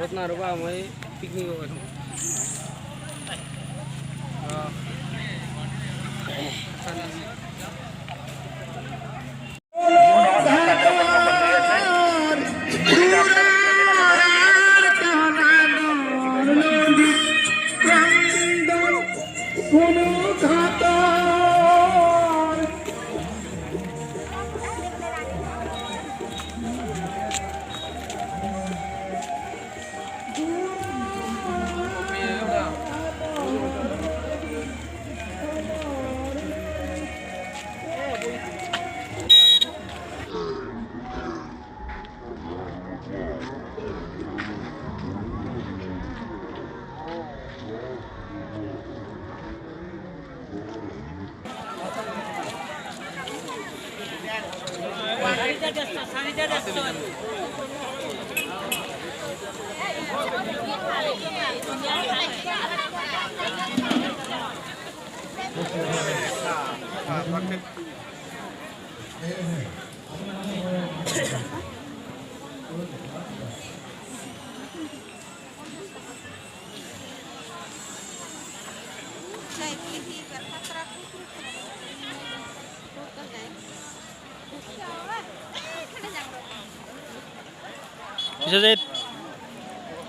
ঘৰত না ৰ'বা মই পিকনিক গৈছোঁ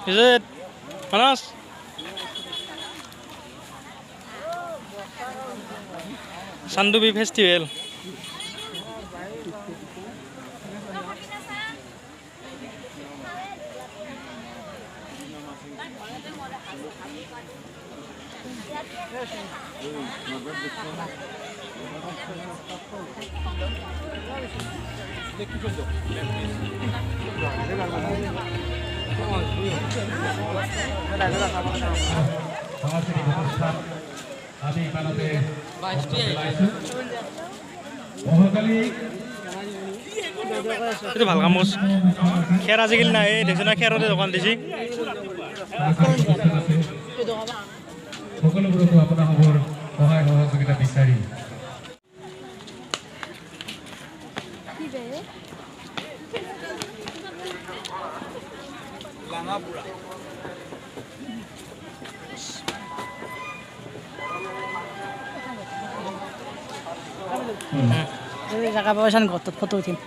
Is it? Manas? Sandubi Festival. itu ভাল কাম কৰিছে খেৰ আজিকালি নাই দেখছ না খেৰতে দোকান দিছি সকলোবোৰক আপোনালোকৰ সহায় সহযোগিতা বিচাৰি লাঙাপুৰা জায়গা পাব ঘৰত ফটো উঠিম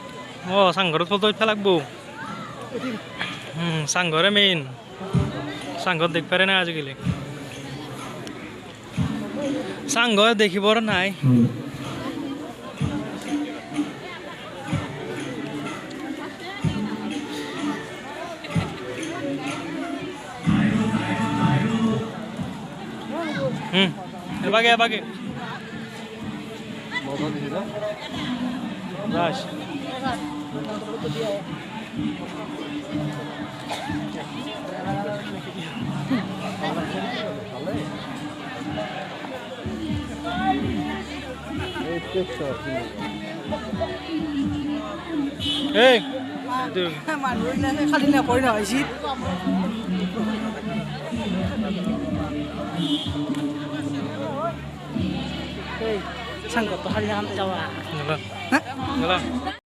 চাংঘৰত ফটো উঠিব লাগব চাংঘৰে মেইন চাংঘৰত দেখ পাৰে নাই আজিকালি চাংঘৰ দেখিবৰ নাই এবাগে এবাগে বাস এই মানুহ খালি নকৰি নহয় চিট এই সংগত খালি নামতে যাবা Nggak lah.